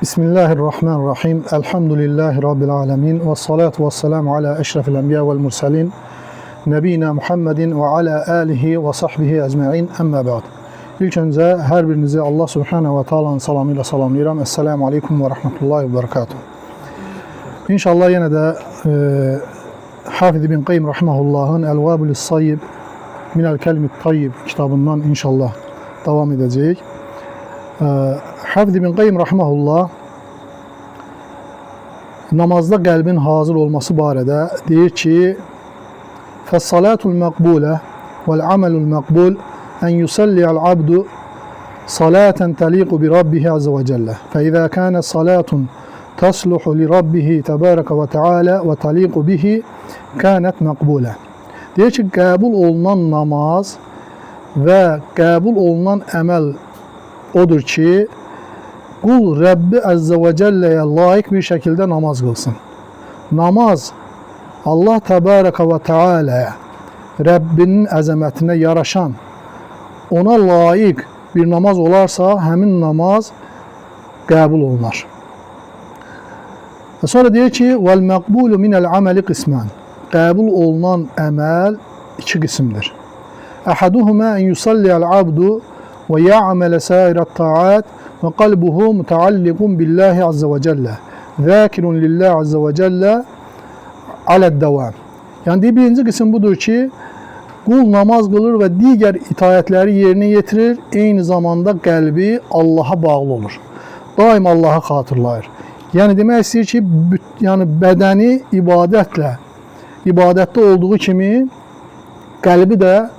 Bismillahirrahmanirrahim. Elhamdülillahi Rabbil alemin. Ve salatu ve selamu ala eşrefil enbiya vel mursalin. Nebina Muhammedin ve ala alihi ve sahbihi ecma'in. Emme ba'd. İlk önce her birinizi Allah Subhanahu ve Taala'nın salamıyla salamlayıram. Esselamu aleyküm ve rahmetullahi ve berekatuhu. İnşallah yine de Hafid bin Qayyim rahimahullah'ın El-Vabil-i Sayyib Minel Kelimit Tayyib kitabından inşallah devam edeceğiz. Hafid bin Qayyim rahimehullah namazda qəlbin hazır olması barədə deyir ki: "Fəs-salatul məqbulə vəl-amalul məqbul en yusalli'al abdu salatan taliqu bi Rabbih azze ve celle. Fe-izâ kâne salatun tasluhu li Rabbih tebâreke ve teâlâ ve taliqu bihi kânet məqbulə." Deyir ki, qəbul olunan namaz və qəbul olunan əməl odur ki, qul Rəbbi Əzzə və Cəlləyə layiq bir şəkildə namaz qılsın. Namaz Allah Təbarəkə və Tealəyə, Rəbbinin əzəmətinə yaraşan, ona layiq bir namaz olarsa, həmin namaz qəbul olunar. Və sonra deyir ki, vəl-məqbulu minəl-aməli qismən. Qəbul olunan əməl iki qismdir. Əhaduhumə en yusalliyəl abdu ve ya'mel sairat ta'at ve kalbuhu mutaallikun billahi azze ve celle. Zakirun lillahi azze ve celle aled devam. Yani birinci kısım budur ki, kul namaz kılır ve diğer itayetleri yerine getirir. Aynı zamanda kalbi Allah'a bağlı olur. Daim Allah'a hatırlayır. Yani demek istəyir ki, yani bedeni ibadette olduğu kimi kalbi de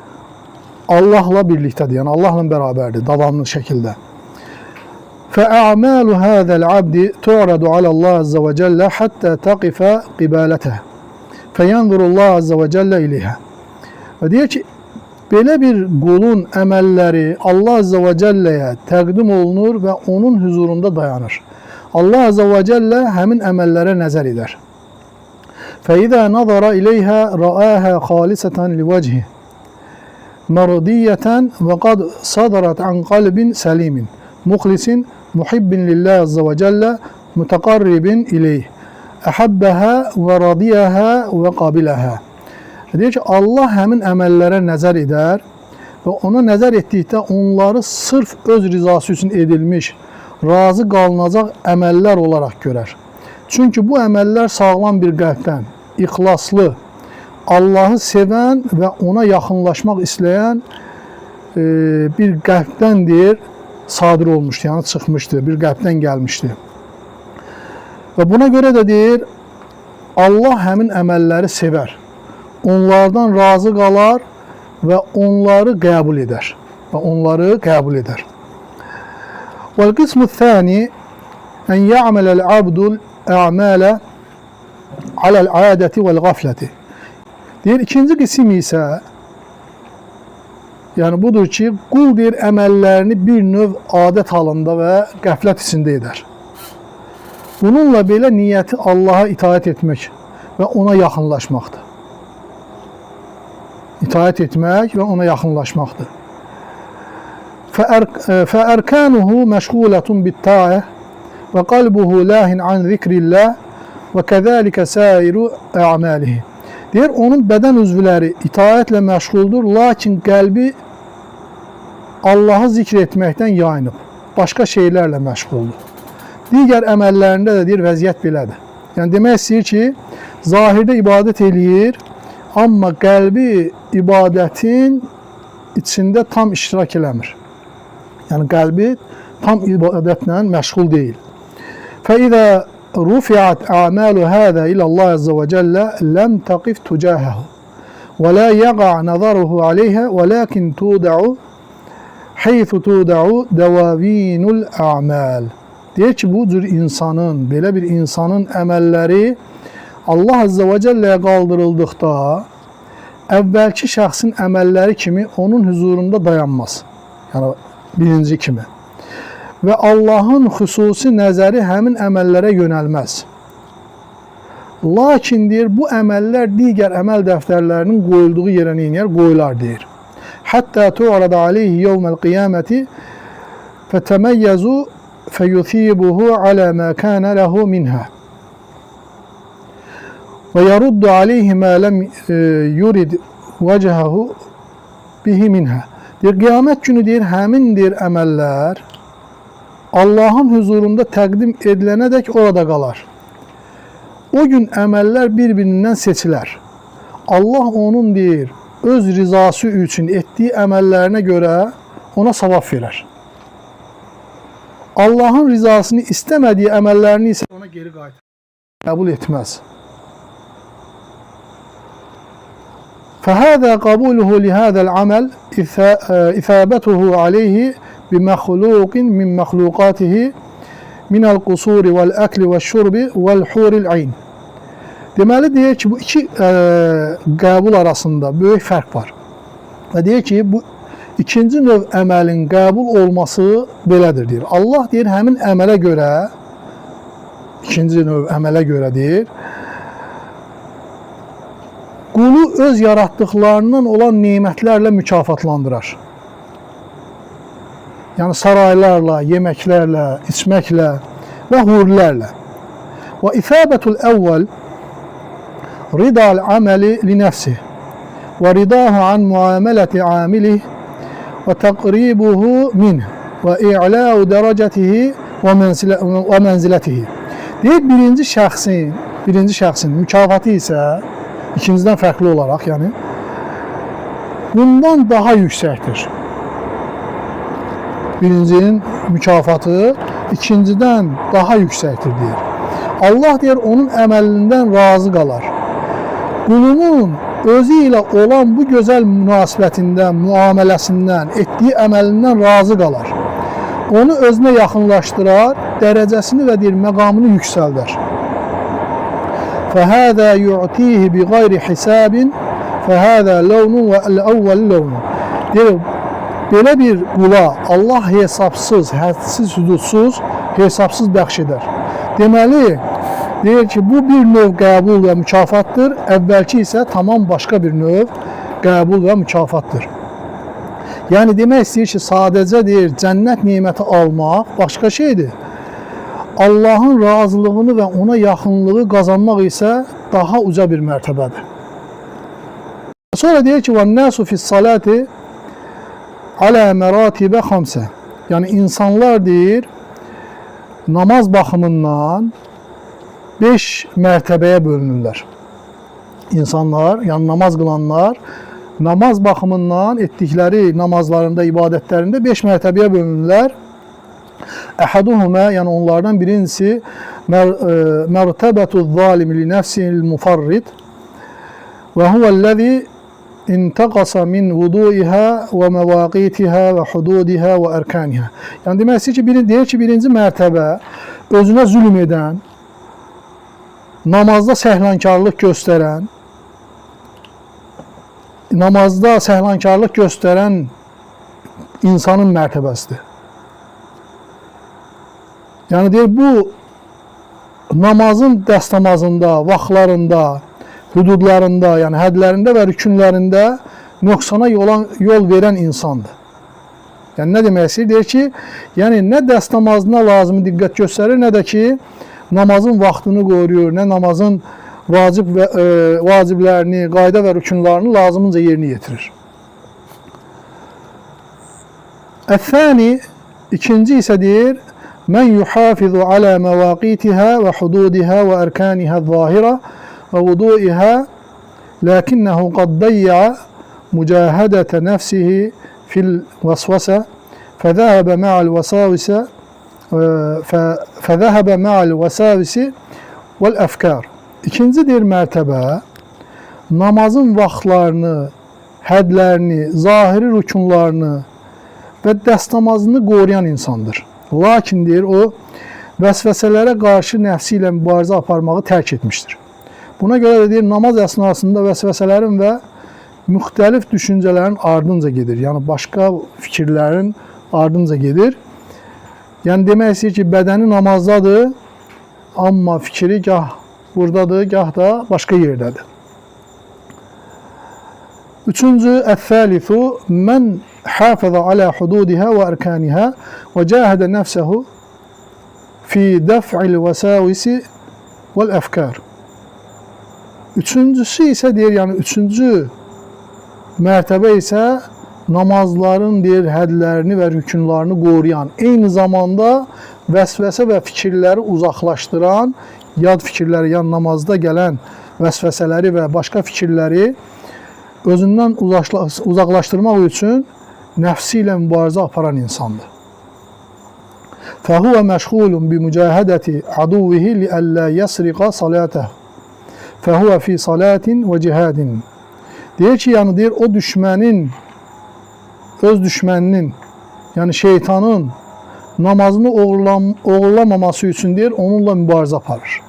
Allah'la birliktedir. Yani Allah'la beraberdir. Davamlı şekilde. فَاَعْمَالُ هَذَا الْعَبْدِ تُعْرَضُ عَلَى اللّٰهِ عَزَّ وَجَلَّ حَتَّى تَقِفَ قِبَالَتَهِ فَيَنْظُرُ اللّٰهِ عَزَّ وَجَلَّ اِلَيْهَا. Ve diyor ki, böyle bir kulun emelleri Allah Azze ve Celle'ye təqdim olunur ve onun huzurunda dayanır. Allah Azze ve Celle həmin əməllərə nəzər edər. فَاِذَا نَظَرَ اِلَيْهَا رَآهَا خَالِسَةً لِوَجْهِ مرضية وقد صدرت عن قلب سليم مخلص محب لله عز وجل متقرب إليه أحبها ورضيها وقابلها. Diyor ki, Allah həmin əməllərə nəzər edər və ona nəzər etdikdə onları sırf öz rizası üçün edilmiş, razı qalınacaq əməllər olaraq görər. Çünki bu əməllər sağlam bir qəlbdən, ixlaslı, Allah'ı seven ve ona yakınlaşmak isteyen bir qəlbdəndir, sadir olmuştu, yani çıkmıştı, bir qəlbdən gelmişti. Ve buna göre de deyir, Allah həmin əməlləri sever, onlardan razı qalar ve onları qəbul eder. Vel-qismu thani en ya'melel abdul a'male alel adeti vel gafleti. Deyir, ikinci qism isə, yani budur ki, qul deyir, əməllərini bir növ adət halında və qəflət içində edər. Bununla belə niyyəti Allaha itaət etmək və ona yaxınlaşmaqdır. İtaət etmək və ona yaxınlaşmaqdır. Fəərkanuhu məşğulətun bit-ta'ə və qalbuhu lahin an zikrillah və kəzəlikə sairu a'malihi. Deyir, onun bədən üzvləri itaətle məşğuldur, lakin qəlbi Allah'ı zikr etməkdən yayınıb, başqa şeylərlə məşğuldur. Digər əməllərində də deyir, vəziyyət belədir. Yəni demək istəyir ki, zahirdə ibadət eləyir, amma qəlbi ibadətin içində tam iştirak eləmir. Yəni qəlbi tam ibadətlə məşğul deyil. Fəidə رفعت أعمال هذا إلى الله عز وجل لم تقف تجاهه ولا يقع نظره عليها ولكن تودع حيث تودع دواوين الأعمال. Deyir ki, bu cür insanın, belə bir insanın əməlləri Allah Azze ve Celle'ye qaldırıldıqda əvvəlki şəxsin əməlləri kimi onun huzurunda dayanmaz. Yəni birinci kimi. Və Allahın xüsusi nəzəri həmin əməllərə yönəlməz. Lakin deyir, bu əməllər digər əməl dəftərlərinin qoyulduğu yerə qoyular deyir. Hətta tu'rada aleyhi yevmel qiyameti fətemeyyezu فيثيبه على ما كان له منها ويرد عليه ما لم يرد وجهه bihi minha. Deyir, qiyamət günü deyir, həmin deyir əməllər Allahın huzurunda təqdim edilənədək orada qalar. O gün əməllər bir-birindən seçilər. Allah onun deyir, öz rizası üçün etdiyi əməllərinə görə ona savab verər. Allahın rizasını istəmədiyi əməllərini isə ona geri qaytarır. Qəbul etməz. فهذا قبوله لهذا العمل إثابته عليه بمخلوق من مخلوقاته من القصور والأكل والشرب والحور العين. Deməli deyir ki, bu iki qəbul arasında böyük fərq var. Və deyir ki, bu ikinci növ əməlin qəbul olması belədir deyir. Allah deyir, həmin əmələ görə, ikinci növ əmələ görə deyir, qulu öz yaratdıqlarından olan nemətlərlə mükafatlandırar. Yəni saraylarla, yeməklərlə, içməklə və hurilərlə. Və ithabətul əvvəl ridal əməli li nəfsih və ridahu an muamələti amilih və təqribuhu minh və i'lau dərəcətihi və mənzilətihi. Deyir, birinci şəxsin mükafatı isə İkinciden fərqli olaraq, yəni bundan daha yüksəkdir. Birincinin mükafatı ikinciden daha yüksəkdir deyir. Allah deyir, onun əməlindən razı qalar. Qulunun özü ilə olan bu gözəl münasibətindən, muamələsindən, etdiyi əməlindən razı qalar. Onu özünə yaxınlaşdırar, dərəcəsini və deyir, məqamını yüksəldər. فهذا يعطيه بغير حساب فهذا لون والأول لون. Deyir, belə bir qula Allah hesabsız, hədsiz, hududsuz, hesabsız bəxş edər. Deməli, deyir ki, bu bir növ qəbul və mükafatdır, əvvəlki isə tamam başqa bir növ qəbul və mükafatdır. Yəni demək istəyir ki, sadəcə deyir, cənnət neməti almaq başqa şeydir. Allahın razılığını və ona yaxınlığı qazanmaq isə daha uca bir mərtəbədir. Sonra deyir ki, وَالنَّاسُ فِي الصَّلَاةِ عَلَى مَرَاتِبَ خَمْسَ. Yəni insanlar deyir, namaz baxımından 5 mərtəbəyə bölünürlər. İnsanlar, yəni namaz qılanlar, namaz baxımından etdikləri namazlarında, ibadətlərində 5 mərtəbəyə bölünürlər. Əhaduhuma, yəni onlardan birincisi mərtəbətu zalimi li nəfsihil mufarrid və huvəl-ləzi intəqasa min vudu'iha və məvaqitiha və hududiha və ərkaniha. Yəni demək istəyir ki, deyir ki, birinci mərtəbə özünə zülm edən, namazda səhlankarlıq göstərən insanın mərtəbəsidir. Yəni deyir, bu namazın dəstəmazında, vaxtlarında, hüdudlarında, yəni hədlərində və rükünlərində nöqsana yol verən insandır. Yəni nə demək istəyir? Deyir ki, yəni nə dəstəmazına lazımı diqqət göstərir, nə də ki, namazın vaxtını qoruyur, nə namazın vaciblərini, qayda və rükünlərini lazımınca yerinə yetirir. Əth-thani, ikinci isə deyir, mən yuhafizu alə məvaqitihə və hududiha və ərkanihə zahirə və vudu'iha lakinnəhu qad dayya mücahədətə nəfsihi fil vasvəsə fəzəhəbə mə'al vəsavisi vəl-əfkar. İkinci deyir mərtəbə, namazın vaxtlarını, hədlərini, zahiri rükunlarını və dəstəmazını qoruyan insandır. Lakin deyir, o vəsvəsələrə qarşı nəfsi ilə mübarizə aparmağı tərk etmişdir. Buna görə də deyir, namaz əsnasında vəsvəsələrin və müxtəlif düşüncələrin ardınca gedir. Yəni başqa fikirlərin ardınca gedir. Yəni demək istəyir ki, bədəni namazdadır, amma fikri gah buradadır, gah da başqa yerdədir. Üçüncü, əth-thalithu, mən hafıza alə hududiha və ərkaniha və cahədə nəfsəhu fi def'il vesavisi vel efkar. Üçüncüsü ise deyir, yani üçüncü mərtəbə isə namazların deyir hədlərini və rükünlərini qoruyan, eyni zamanda vəsvəsə və fikirləri uzaqlaşdıran, yad fikirləri, yəni namazda gələn vəsvəsələri və başqa fikirləri özündən uzaqlaşdırmaq üçün nəfsi ilə mübarizə aparan insandır. فَهُوَ مَشْغُولٌ بِمُجَاهَدَةِ عَدُوِّهِ لِأَلَّا يَسْرِقَ صَلَاتَهُ فَهُوَ فِي صَلَاتٍ وَجِهَادٍ. Deyir ki, yəni deyir, o düşmənin, öz düşməninin, yəni şeytanın namazını oğurlamaması üçün deyir, onunla mübarizə aparır.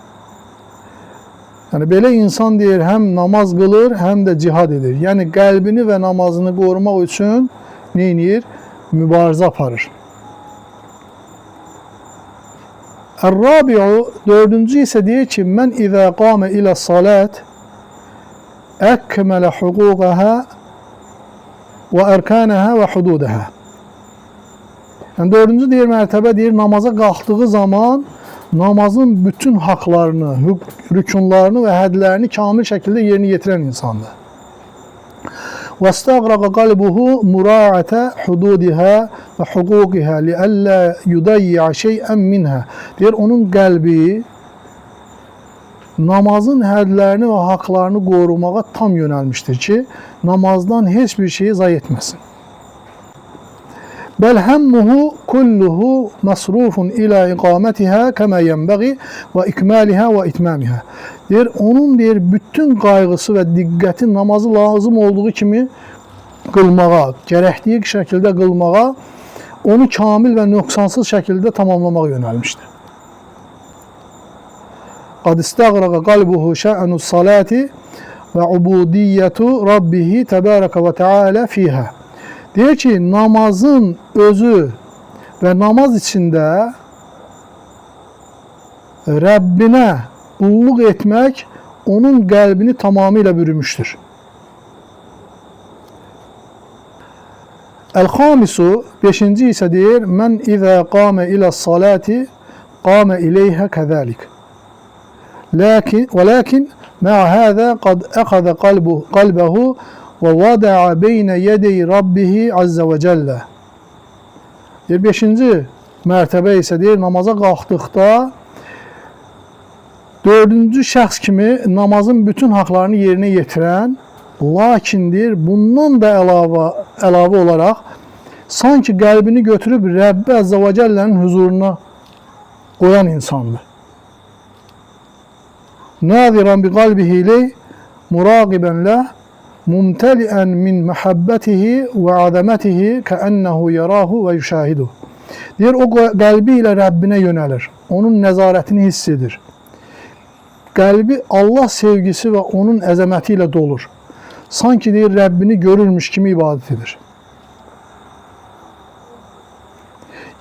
Yəni belə insan deyir, həm namaz qılır, həm də cihad edir. Yəni qəlbini və namazını qorumaq üçün nə edir? Mübarizə aparır. Ər-Rabi'u, dördüncü isə deyir ki, mən izə qamə ilə salat əkmələ hüquqəhə və ərkanəhə və hududəhə. Yəni dördüncü deyir, mərtəbə deyir, namaza qalxdığı zaman namazın bütün haqlarını, rükunlarını və hədlərini kamil şəkildə yerinə yetirən insandır. وَاسْتَغْرَقَ قَلْبُهُ مُرَاعَةَ حُدُودِهَا وَحُقُوقِهَا لِأَلَّا يُضَيِّعَ شَيْئًا مِنْهَا. Deyir, onun qəlbi namazın hədlərini və haqlarını qorumağa tam yönəlmişdir ki, namazdan heç bir şeyi zayi etməsin. Bəl həmmuhu kulluhu məsrufun ilə iqamətihə kəmə yənbəği və ikməlihə və itməmihə. Deyir, onun deyir, bütün qayğısı və diqqəti namazı lazım olduğu kimi qılmağa, gərəkdiyi şəkildə qılmağa, onu kamil və nöqsansız şəkildə tamamlamağa yönəlmişdir. Qad istəğrəqə qalbuhu şə'nu salati və ubudiyyətu rabbihi təbərəkə və təalə fiyhə. Deyir ki, namazın özü və namaz içində Rəbbinə qulluq etmək onun qəlbini tamamilə bürümüşdür. Əl-Xamisu, beşinci isə deyir, mən izə qamə ilə salati qamə iləyhə kəzəlik. Və lakin mə'a həzə qad əxəzə qalbəhu və vada'a beynə yədəy Rabbihi azza və cəllə. Deyir, beşinci mərtəbə isə deyir, namaza qalxdıqda dördüncü şəxs kimi namazın bütün haqlarını yerinə yetirən, lakin deyir, bundan da əlavə olaraq sanki qəlbini götürüb Rəbbi azza və cəllənin huzuruna qoyan insandır. Naziran bi qalbihi ileyh muraqibən ləh mumtəliən min məhəbbətihi və azəmətihi kəənnəhu yarahu və yüşahidu. Deyir, o qəlbi ilə Rəbbinə yönəlir, onun nəzarətini hiss edir. Qəlbi Allah sevgisi və onun əzəməti ilə dolur. Sanki deyir, Rəbbini görürmüş kimi ibadət edir.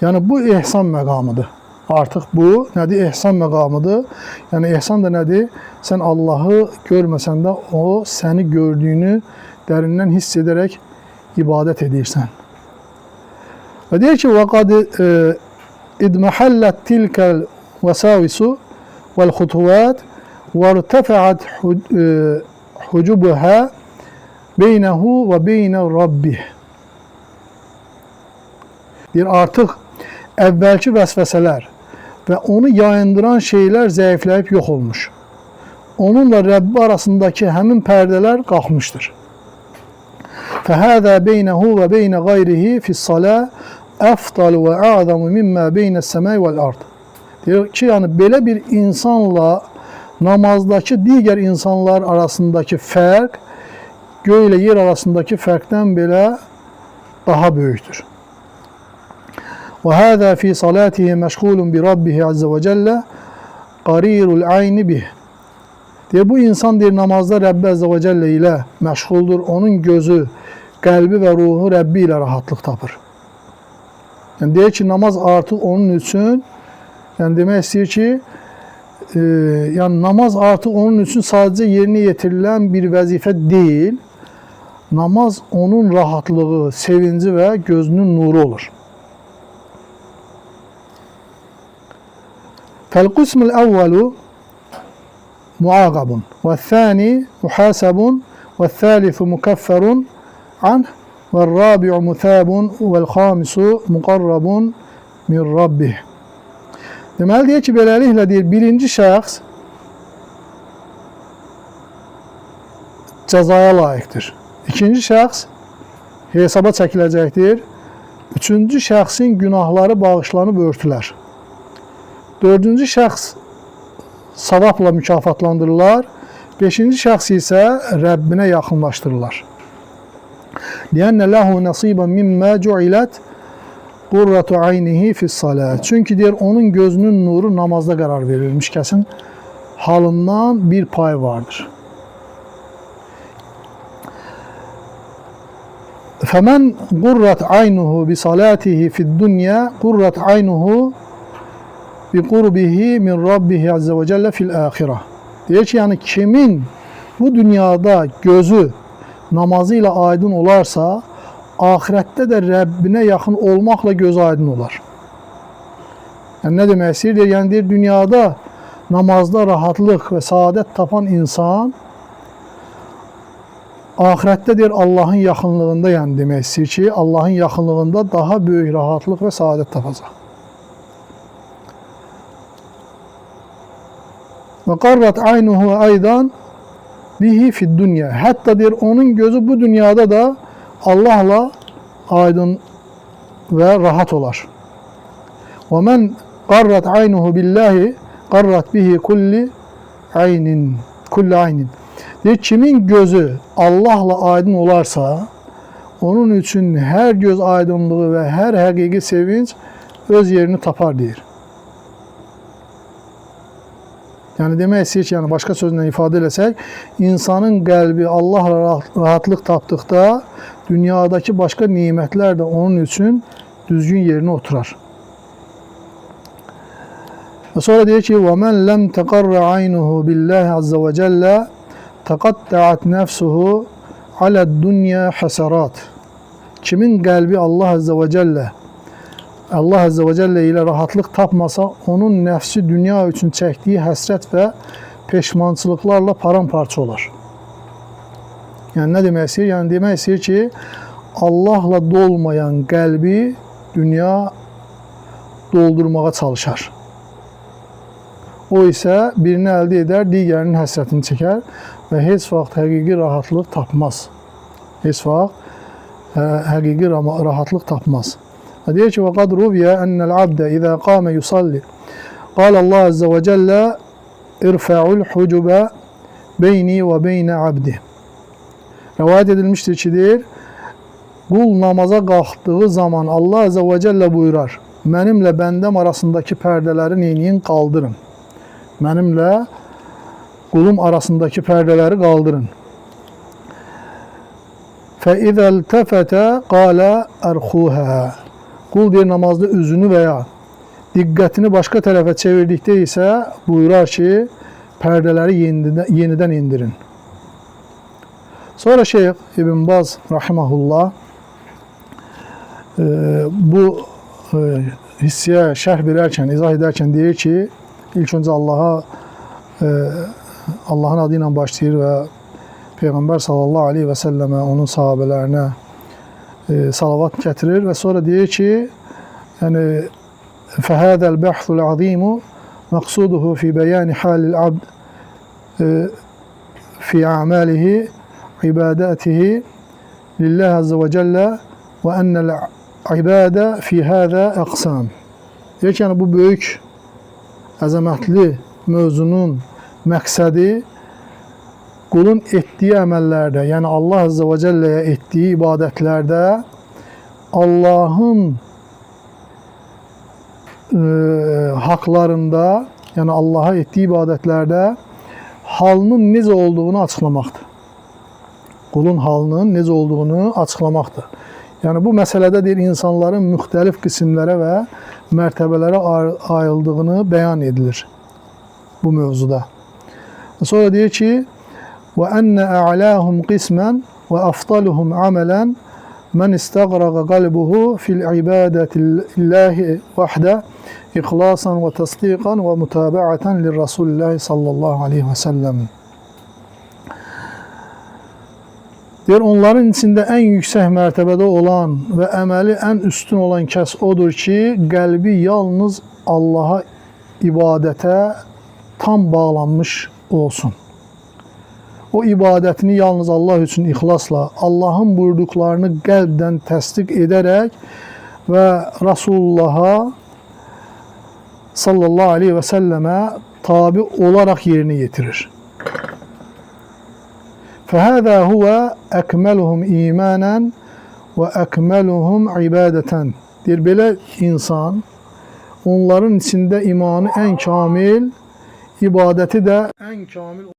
Yəni, bu ehsan məqamıdır. Artıq bu, nədir? Ehsan məqamıdır. Yəni, ehsan da nədir? Sən Allahı görməsən də o, səni gördüyünü dərindən hiss edərək ibadət edirsən. Və deyir ki, وَقَدْ اِدْمَحَلَّتْ تِلْكَ الْوَسَاوِسُ وَالْخُطُوَاتِ وَارْتَفَعَتْ حُجُبُهَا بَيْنَهُ وَبَيْنَ رَبِّهِ. Deyir, artıq əvvəlki vəsvəsələr və onu yayındıran şeylər zəifləyib yox olmuş. Onunla Rəbbi arasındakı həmin pərdələr qalxmışdır. فَهَذَا بَيْنَهُ وَبَيْنَ غَيْرِهِ فِي الصَّلَاةِ أَفْضَلُ وَأَعْظَمُ مِمَّا بَيْنَ السَّمَاءِ وَالْأَرْضِ. Deyir ki, yəni belə bir insanla namazdakı digər insanlar arasındakı fərq göy ilə yer arasındakı fərqdən belə daha böyükdür. وَهَذَا فِي صَلَاتِهِ مَشْغُولٌ بِرَبِّهِ عَزَّ وَجَلَّ قَرِيرُ الْعَيْنِ بِهِ. Deyir, bu insan deyir, namazda Rəbbi Əzzə və Cəllə ilə məşğuldur. Onun gözü, qəlbi və ruhu Rəbbi ilə rahatlıq tapır. Yəni, deyir ki, namaz artıq onun üçün, yəni demək istəyir ki, yəni namaz artıq onun üçün sadəcə yerinə yetirilən bir vəzifə deyil, namaz onun rahatlığı, sevinci və gözünün nuru olur. فالقسم الأول معاقب والثاني محاسب والثالث مكفر عنه والرابع مثاب والخامس مقرب min Rabbih. Deməli deyir ki, beləliklə deyir, birinci şəxs cəzaya layiqdir. İkinci şəxs hesaba çəkiləcəkdir. Üçüncü şəxsin günahları bağışlanıb örtülər. Dördüncü şəxs savabla mükafatlandırırlar. Beşinci şəxs isə Rəbbinə yaxınlaşdırırlar. Liənnə ləhu nəsibən mimmə cuilət qurratu aynihi fis-salat. Çünki deyir, onun gözünün nuru namazda qərar verilmiş kəsin halından bir pay vardır. Fəmən qurrat aynuhu bi salatihi fid-dunya qurrat aynuhu bi qurbihi min Rabbihi azze ve celle fil-ahireh. Deyir ki, yəni kimin bu dünyada gözü namazıyla aydın olarsa, ahirette de Rabbine yakın olmakla göz aydın olar. Yani ne demek istəyir? Yani deyir, dünyada namazda rahatlık ve saadet tapan insan ahirette deyir Allah'ın yakınlığında, yani demek istəyir ki, Allah'ın yakınlığında daha büyük rahatlık ve saadet tapacaq. Ve qarrat aynuhu aydan bihi fid dünya. Hatta deyir, onun gözü bu dünyada da Allah'la aydın ve rahat olar. وَمَنْ قَرَّتْ عَيْنُهُ بِاللّٰهِ قَرَّتْ بِهِ كُلِّ عَيْنٍ. Deyir, kimin gözü Allah'la aydın olarsa, onun için her göz aydınlığı ve her hakiki sevinç öz yerini tapar deyir. Yani demək istəyir ki, yani başka sözlə ifadə eləsək, insanın qəlbi Allahla rahatlıq tapdıqda dünyadaki başka nimətlər də onun üçün düzgün yerine oturar. Ve sonra deyir ki, وَمَنْ لَمْ تَقَرَّ عَيْنُهُ بِاللّٰهِ عَزَّ وَجَلَّ تَقَطَّعَتْ نَفْسُهُ عَلَى الدُّنْيَا حَسَرَاتٍ. Kimin qəlbi Allah Azze ve Celle ile rahatlık tapmasa, onun nefsi dünya için çektiği həsrət ve peşmançılıklarla paramparça olar. Yani ne demek istəyir? Yani demek istəyir ki, Allah'la dolmayan qəlbi dünya doldurmağa çalışar. O ise birini elde eder, diğerinin həsrətini çeker ve heç vaxt həqiqi rahatlıq tapmaz. Heç vaxt həqiqi rahatlıq tapmaz. Deyir ki, وَقَدْ رُوِيَ أَنَّ الْعَبْدَ إِذَا قَامَ يُصَلِّ قَالَ اللّٰهُ عَزَّ وَجَلَّ اِرْفَعُ الْحُجُبَ بَيْنِي وَبَيْنَ عَبْدِ. Rivayet edilmiştir ki, deyir, kul namaza kalktığı zaman Allah Azze ve Celle buyurar, benimle bəndəm arasındaki pərdeləri neyinin kaldırın. Benimle kulum arasındaki pərdeləri kaldırın. فَاِذَا الْتَفَتَ قَالَ اَرْخُوهَا. Kul diye namazda üzünü veya dikkatini başka tarafa çevirdikte ise buyurar ki, perdeleri yeniden indirin. Sonra Şeyh İbn Baz rahimahullah bu hissiye şerh vererken, izah ederken diyor ki, ilk önce Allah'ın adıyla başlayır ve Peygamber sallallahu aleyhi ve selleme, onun sahabelerine salavat getirir ve sonra diyor ki, yani فَهَذَا الْبَحْثُ الْعَظِيمُ مَقْصُودُهُ فِي بَيَانِ حَالِ الْعَبْدِ فِي أَعْمَالِهِ عِبَادَاتِهِ لِلّٰهِ عَزَّ وَجَلَّ وَأَنَّ الْعِبَادَ فِي هَذَا أَقْسَامٍ. Diyor ki, yani bu büyük, əzəmətli mövzunun məqsədi kulun ettiği əməllərdə, yani Allah Azze ve Celle'ye ettiği ibadətlerde Allah'ın haklarında, yani Allah'a ettiği ibadətlerde halının necə olduğunu açıqlamaqdır. Kulun halının necə olduğunu açıqlamaqdır. Yani bu meselede deyir, insanların müxtəlif qismlərə və mərtəbələrə ayrıldığını beyan edilir bu mövzuda. Sonra deyir ki, وَأَنَّ أَعْلَاهُمْ قِسْمًا وَأَفْضَلُهُمْ عَمَلًا men istagraqa qalbuhu fil ibadeti lillahi vahde ihlasan ve tasdiqan ve mutaba'atan li Resulullah sallallahu aleyhi ve sellem. Deyir, onların içində ən yüksək mərtəbədə olan və əməli ən üstün olan kəs odur ki, qəlbi yalnız Allaha ibadətə tam bağlanmış olsun. O ibadətini yalnız Allah üçün ixlasla, Allahın buyurduqlarını qəlbdən təsdiq edərək və Resulullah'a sallallahu aleyhi və səlləmə tabi olaraq yerinə yetirir. فَهَذَا هُوَ أَكْمَلُهُمْ إِيمَانًا وَأَكْمَلُهُمْ عِبَادَةً. Deyir, belə insan, onların içində imanı ən kamil, ibadəti də ən kamil olur.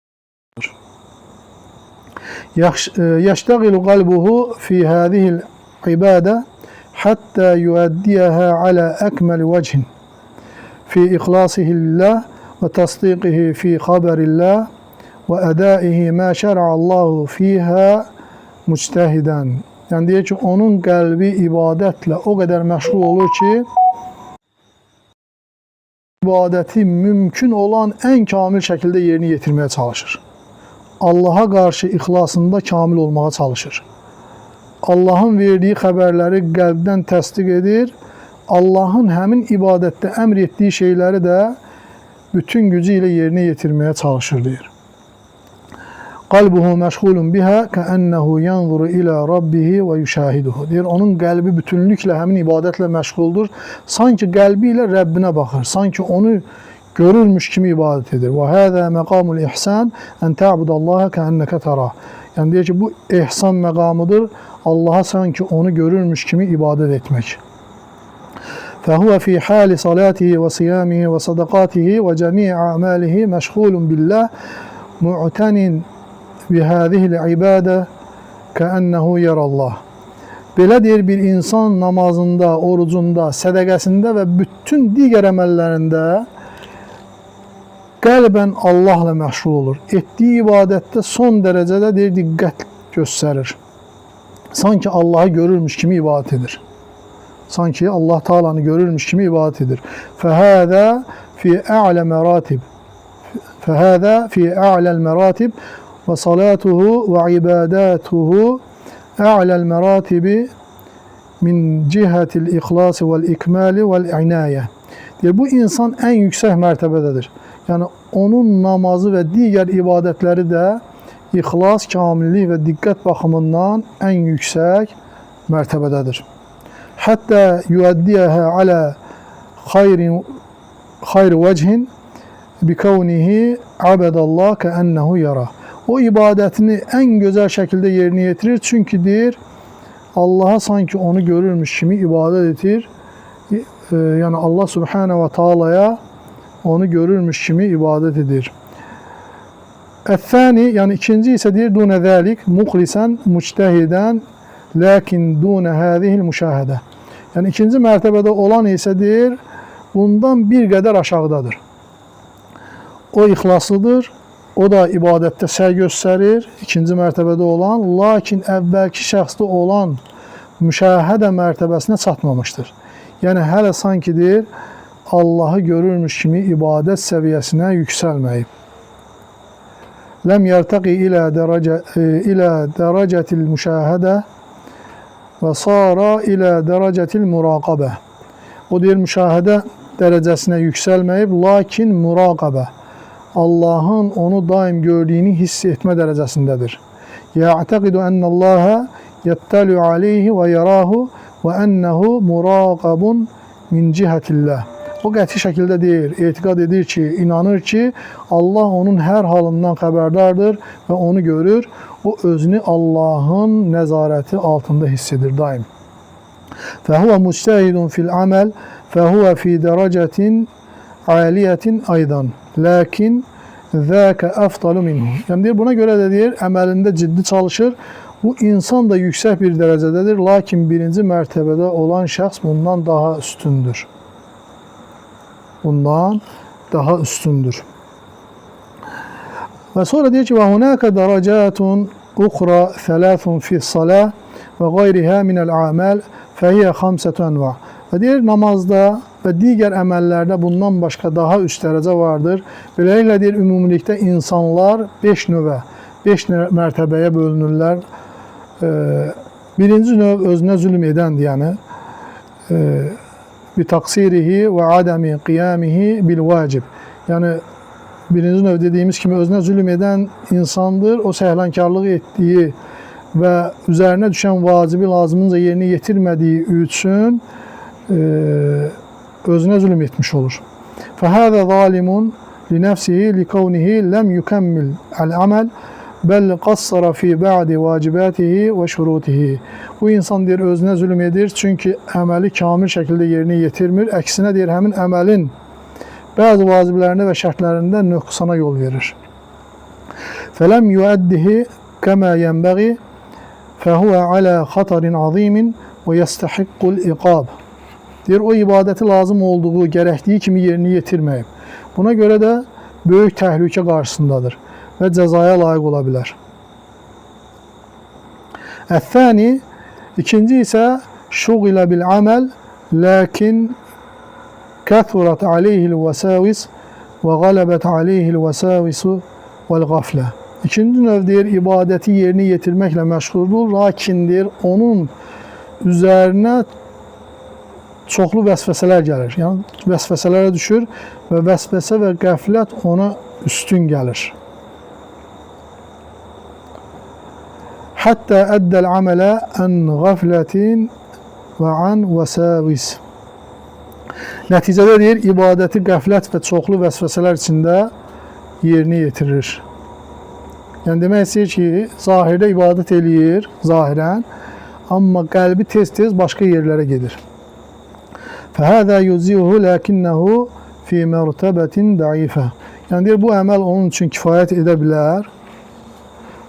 يَشْتَغِلُ قَلْبُهُ فِي هَذِهِ الْعِبَادَةِ حَتَّى يُؤَدِّيَهَا عَلَى أَكْمَلِ وَجْهٍ فِي إِخْلَاصِهِ لِلّٰهِ وَتَصْدِيقِهِ فِي خَبَرِ اللّٰهِ وَأَدَائِهِ مَا شَرَعَ اللّٰهُ فِيهَا مُجْتَهِدًا. Yəni deyir ki, onun qəlbi ibadətlə o qədər məşğul olur ki, ibadəti mümkün olan ən kamil şəkildə yerinə yetirməyə çalışır. Allaha qarşı ixlasında kamil olmağa çalışır. Allahın verdiyi xəbərləri qəlbdən təsdiq edir. Allahın həmin ibadətdə əmr etdiyi şeyləri də bütün gücü ilə yerinə yetirməyə çalışır, deyir. Qalbuhu məşğulun biha kəənnehu yanzuru ilə rabbihi və yüşahiduhu. Deyir, onun qəlbi bütünlüklə həmin ibadətlə məşğuldur. Sanki qəlbi ilə Rəbbinə baxır. Sanki onu görürmüş kimi ibadət edir. Və həzə məqamul ihsan ən tə'budallaha kəənnəkə tərah. Yəni deyir ki, bu ihsan məqamıdır. Allaha sanki onu görürmüş kimi ibadət etmək. فهو في حال صلاته وصيامه وصدقاته وجميع أعماله مشغول بالله معتن بهذه العبادة كأنه يرى الله. Belə deyir, bir insan namazında, orucunda, sədəqəsində və bütün digər əməllərində qəlbən Allahla məşğul olur. Etdiyi ibadətdə son dərəcədə deyir, diqqət göstərir. Sanki Allahı görürmüş kimi ibadət edir. Sanki Allah Taala'nı görürmüş kimi ibadət edir. Fəhəzə fi a'lə məratib. Fəhəzə fi a'ləl məratib və salatuhu və ibadatuhu a'ləl məratibi min cihətil ixlası vəl ikmali vəl inayə. Deyir, bu insan ən yüksək mərtəbədədir. Yəni, onun namazı və digər ibadətləri də ixlas, kamillik və diqqət baxımından ən yüksək mərtəbədədir. Hətta yuəddiyəhə alə xayri vəcihin bikavnihi abədallah kəənnəhu yara. O ibadətini ən gözəl şəkildə yerinə yetirir. Çünki deyir, Allaha sanki onu görürmüş kimi ibadət edir. Yəni Allah Subhanahu və Taala'ya onu görürmüş kimi ibadət edir. Əth-thani, yəni ikinci isə deyir, dunə zəlik muxlisən müctəhidən lakin dunə hədihil müşahidə. Yəni ikinci mərtəbədə olan isə deyir, bundan bir qədər aşağıdadır. O ixlaslıdır, o da ibadətdə səy göstərir, ikinci mərtəbədə olan, lakin əvvəlki şəxsdə olan müşahidə mərtəbəsinə çatmamışdır. Yəni hələ sanki deyir, Allahı görürmüş kimi ibadət səviyyəsinə yüksəlməyib. Ləm yərtəqi ilə dərəcətil müşahidə və sara ilə dərəcətil muraqabə. O deyir, müşahidə dərəcəsinə yüksəlməyib, lakin muraqabə, Allahın onu daim gördüyünü hiss etmə dərəcəsindədir. Ya'təqidu ennəlləhə yəttəlu aleyhi və yarahu və ennəhu muraqabun min cihətilləh. O qəti şəkildə deyir, etiqad edir ki, inanır ki, Allah onun hər halından xəbərdardır və onu görür. O özünü Allahın nəzarəti altında hiss edir daim. Fəhuvə müctəhidun fil əməl, fəhuvə fi dərəcətin aliyyətin aydan. Lakin zəkə əfdalu minhu. Yəni deyir, buna görə də deyir, əməlində ciddi çalışır. Bu insan da yüksək bir dərəcədədir, lakin birinci mərtəbədə olan şəxs bundan daha üstündür. Bundan daha üstündür. Və sonra deyir ki, və hunəkə dərəcətun uxra thələthun fi salah ve gayriha minel amel fehiye hamsetu enva. Ve deyir namazda ve diğer əməllərdə bundan başqa daha üst dərəcə vardır. Beləliklə deyir ümumilikdə insanlar 5 növə, 5 mərtəbəyə bölünürlər. Birinci növ özünə zülm edəndir, yəni bi taksirihi və adami qiyamihi bil vacib. Yəni birinci növ dediyimiz kimi özünə zülm edən insandır. O səhlankarlıq etdiyi və üzərinə düşən vacibi lazımınca yerinə yetirmədiyi üçün özünə zülm etmiş olur. Fəhəzə zalimun li nəfsihi li kavnihi ləm yükəmmil əl-əməl bəl qassara fi ba'di vacibatihi və şurutihi. Bu insan deyir özünə zülm edir çünki əməli kamil şəkildə yerinə yetirmir. Əksinə deyir həmin əməlin bəzi vaciblərində və şərtlərində nöqsana yol verir. Fələm yuəddihi kəmə yənbəği fəhuvə alə xatarin azimin və yəstəhiqqul iqab. Deyir, o ibadəti lazım olduğu, gərəkdiyi kimi yerini yetirməyib. Buna görə də böyük təhlükə qarşısındadır və cəzaya layiq ola bilər. Əth-thani, ikinci isə şuğilə bil əməl, lakin kəthurat aleyhil vəsavis və qalabət aleyhil vəsavisu vəl-qaflə. İkinci növ deyir, ibadəti yerini yetirməklə məşğuldur, lakin deyir, onun üzərinə çoxlu vəsvəsələr gəlir. Yəni vəsvəsələrə düşür və vəsvəsə və qəflət ona üstün gəlir. Hətta əddəl əmələ ən qaflətin və ən vəsəvis. Nəticədə deyir, ibadəti qəflət və çoxlu vəsvəsələr içində yerini yetirir. Yəni demək istəyir ki, zahirdə ibadət eləyir, zahirən, amma qəlbi tez-tez başqa yerlərə gedir. Fəhəzə yuzihu ləkinnəhu fi mərtəbətin daifə. Yəni deyir, bu əməl onun üçün kifayət edə bilər,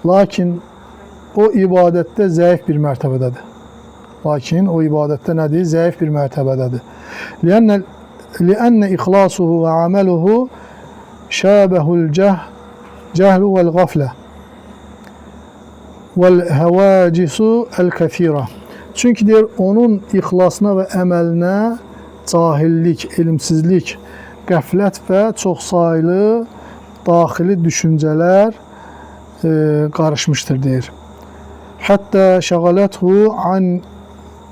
lakin o ibadətdə zəif bir mərtəbədədir. Lakin o ibadətdə nədir? Zəif bir mərtəbədədir. Liənnə ixlasuhu və əməluhu şəbəhul cəhlu vəl-qaflə vəl-həvəcisu əl-kəthira. Çünki deyir, onun ixlasına və əməlinə cahillik, elmsizlik, qəflət və çoxsaylı daxili düşüncələr qarışmışdır, deyir. Hətta şəğaləthu an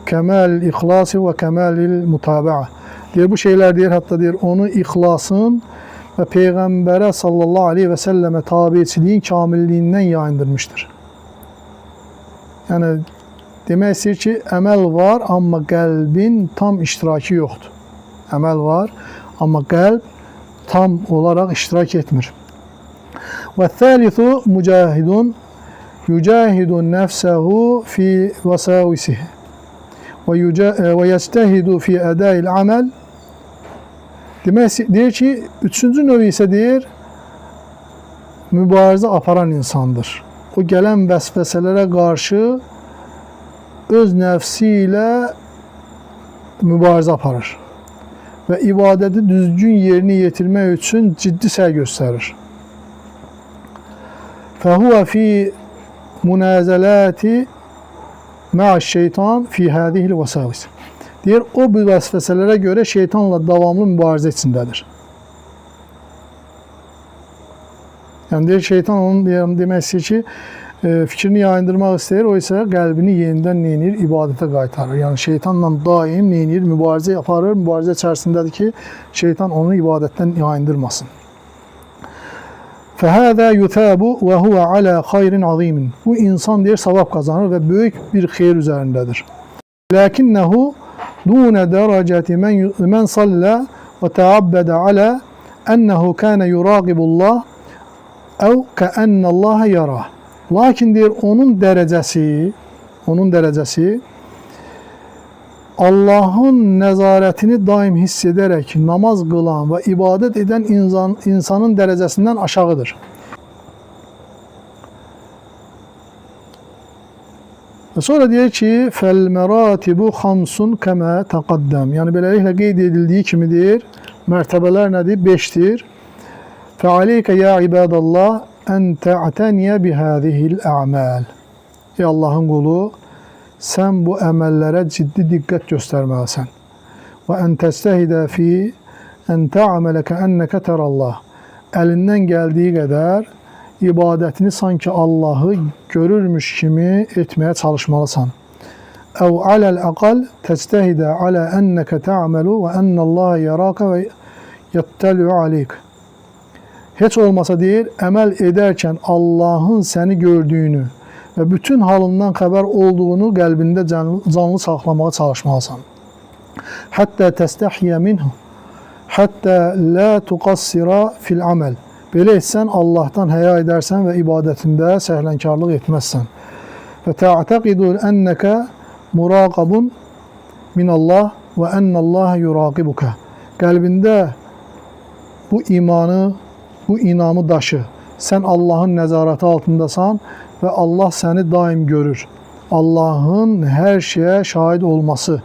kəməl ixlası və kəməlil mutabəə. Deyir, bu şeylər deyir, hətta deyir, onu ixlasın və Peyğəmbərə sallallahu aleyhi və səlləmə tabiçiliyin kamilliyindən yayındırmışdır. Yəni, demək istəyir ki, əməl var, amma qəlbin tam iştirakı yoxdur. Əməl var, amma qəlb tam olaraq iştirak etmir. Və thəlithu mücahidun yücahidun nəfsəhu fi vəsavisihi və yəctəhidu fi ədəil əməl. Demək deyir ki, üçüncü növ isə deyir, mübarizə aparan insandır. O gələn vəsvəsələrə qarşı öz nəfsi ilə mübarizə aparır və ibadəti düzgün yerini yetirmək üçün ciddi səy göstərir. Fəhuvə fi münəzələti mə'əş-şeytan fi hədihil vəsavis. Deyir, o bu vəsvəsələrə görə şeytanla davamlı mübarizə içindədir. Yəni deyir, şeytan onun demək istəyir ki, fikrini yayındırmaq istəyir, o isə qəlbini yenidən neyinir? İbadətə qaytarır. Yəni şeytanla daim neyinir? Mübarizə aparır. Mübarizə içərisindədir ki, şeytan onu ibadətdən yayındırmasın. Fəhəzə yutəbu və huvə alə xayrin azimin. Bu insan deyir, savab qazanır və böyük bir xeyir üzərindədir. Ləkinnəhu dunə dərəcəti mən sallə və təabbədə alə ənəhu kənə yuraqibullah əv kəənnəllaha yarah. Lakin deyir, onun dərəcəsi Allahın nəzarətini daim hiss edərək namaz qılan və ibadət edən insanın dərəcəsindən aşağıdır. Və sonra deyir ki, fəl-məratibu xamsun kəmə təqaddəm. Yəni beləliklə qeyd edildiyi kimi deyir, mərtəbələr nədir? 5-dir. Fəaleykə ya ibadallah ən tə'təniyə bihədihil ə'məl. Ey Allahın qulu, sən bu əməllərə ciddi diqqət göstərməlisən. Və ən təstəhidə fi ən tə'amələ kəənnəkə tərəllah. Əlindən gəldiyi qədər ibadətini sanki Allahı görürmüş kimi etməyə çalışmalısan. Əv aləl əqal təstəhidə alə ənnəkə tə'aməlu və ənəllaha yaraka və yəttəli'u aleyk. Heç olmasa deyir, əməl edərkən Allahın səni gördüyünü və bütün halından xəbər olduğunu qəlbində canlı saxlamağa çalışmalısan. Həttə təstəhiyyə minhu, həttə lə tuqassira fil aməl. Belə etsən, Allahdan həya edərsən və ibadətində səhlənkarlıq etməzsən. Və tə'təqidu ənnəkə muraqabun minallah və ənəllaha yuraqibuka. Qəlbində bu imanı, bu inamı daşı. Sən Allahın nəzarəti altındasan və Allah səni daim görür. Allahın hər şeyə şahid olması,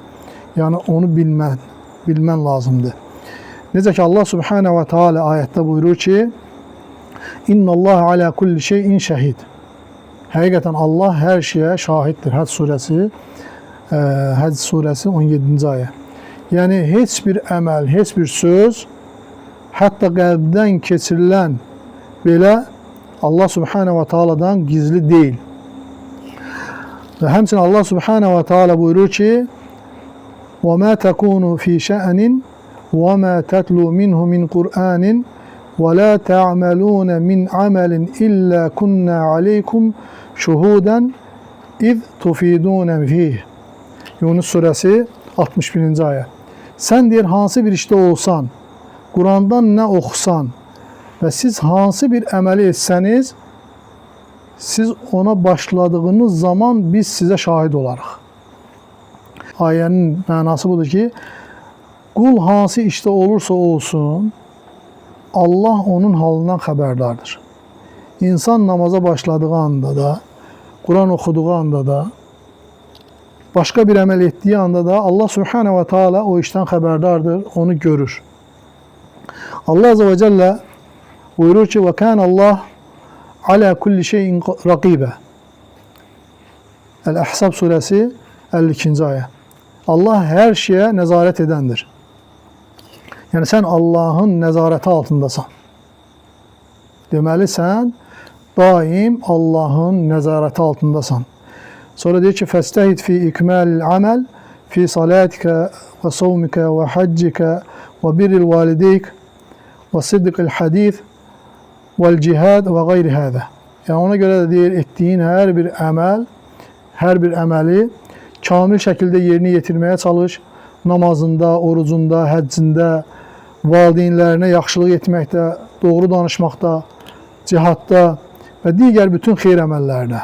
yəni onu bilmən lazımdır. Necə ki Allah Subhanahu və Teala ayətdə buyurur ki, İnnəllaha alə kulli şeyin şəhid. Həqiqətən Allah hər şeyə şahiddir. Həcc surəsi 17-ci ayə. Yəni heç bir əməl, heç bir söz, hətta qəlbdən keçirilən belə Allah Subhanahu və Teala'dan gizli deyil. Və həmçinin Allah Subhanahu və Teala buyurur ki, وَمَا تَكُونُ فِي شَأْنٍ وَمَا تَتْلُوا مِنْهُ مِنْ قُرْآنٍ وَلَا تَعْمَلُونَ مِنْ عَمَلٍ إِلَّا كُنَّا عَلَيْكُمْ شُهُودًا اِذْ تُفِيدُونَ فِيهِ. Yunus surəsi 61-ci ayə. Sən deyir, hansı bir işdə olsan, Qurandan nə oxusan və siz hansı bir əməli etsəniz, siz ona başladığınız zaman biz sizə şahid olarıq. Ayənin mənası budur ki, qul hansı işdə olursa olsun, Allah onun halından xəbərdardır. İnsan namaza başladığı anda da, Quran oxuduğu anda da, başqa bir əməl etdiyi anda da Allah Subhanahu və Teala o işdən xəbərdardır, onu görür. Allah Azze ve Celle buyurur ki, وَكَانَ اللّٰهِ عَلَى كُلِّ شَيْءٍ رَقِيبًا. El-Ahzab suresi 52. ayə. Allah hər şeyə nəzarət edəndir. Yəni sən Allahın nəzarəti altındasan. Deməli sən daim Allahın nəzarəti altındasan. Sonra deyir ki, فَاسْتَهِدْ فِي إِكْمَالِ الْعَمَلِ فِي صَلَاتِكَ وَصَوْمِكَ وَحَجِّكَ وَبِرِّ الْوَالِدَيْكَ وَصِدِّقِ الْحَدِيثِ وَالْجِهَادِ وَغَيْرِ هَذَا. Yəni ona görə də deyir, etdiyin hər bir əməli kamil şəkildə yerini yetirməyə çalış. Namazında, orucunda, həccində, valideynlərinə yaxşılıq etməkdə, doğru danışmaqda, cihadda və digər bütün xeyr əməllərdə.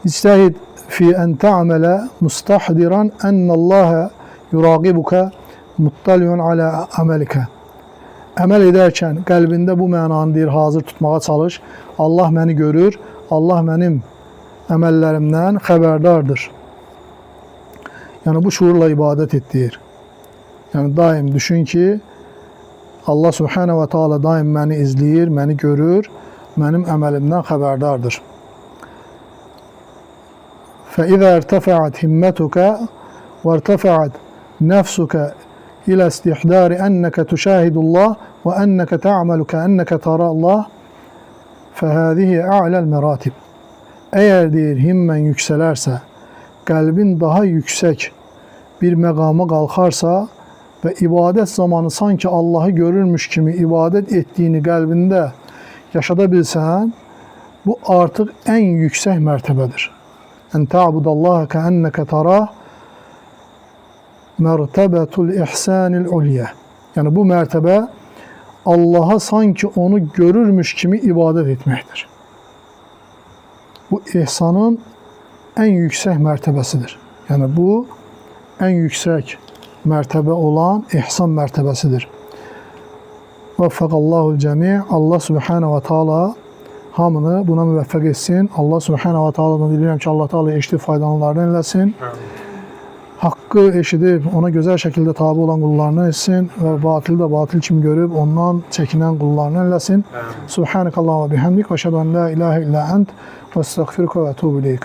İctəhid fi ən tə'mələ mustahdiran ənəlləhə yuraqibuka muttaliun alə əməlikə. Əməl edərkən qəlbində bu mənanı deyir, hazır tutmağa çalış. Allah məni görür, Allah mənim əməllərimdən xəbərdardır. Yəni bu şuurla ibadət et deyir. Yəni daim düşün ki, Allah Subhanahu və Teala daim məni izləyir, məni görür, mənim əməlimdən xəbərdardır. فَإِذَا ارْتَفَعَتْ هِمَّتُكَ وَارْتَفَعَتْ نَفْسُكَ إِلَى اسْتِحْدَارِ أَنَّكَ تُشَاهِدُ اللّٰهِ وَأَنَّكَ تَعْمَلُ كَأَنَّكَ تَرَى اللّٰهِ فَهَذِهِ أَعْلَى الْمَرَاتِبِ. Eğer deyir himmen yükselerse, kalbin daha yüksek bir məqama qalxarsa və ibadət zamanı sanki Allahı görürmüş kimi ibadət etdiyini qəlbində yaşada bilsən, bu artıq ən yüksək mərtəbədir. Ən ta'budallaha kəənnəkə tarah mərtəbətul ihsanil ulya. Yəni bu mərtəbə Allaha sanki onu görürmüş kimi ibadət etməkdir. Bu ihsanın ən yüksək mərtəbəsidir. Yəni bu ən yüksək mərtəbə olan ihsan mərtəbəsidir. Vəffəqallahul cəmi'. Allah Subhanahu və Teala hamını buna müvəffəq etsin. Allah Subhanahu və Teala'dan diləyirəm ki, Allah Teala eşidib faydalanlarını eləsin. Haqqı eşidib ona gözəl şəkildə tabi olan qullarını etsin və batılı da batıl kimi görüb ondan çəkinən qullarını eləsin. Subhanakallahumma bihamdik və əşhədu en la ilahe illa ent və estəğfiruka və etûbü ileyk.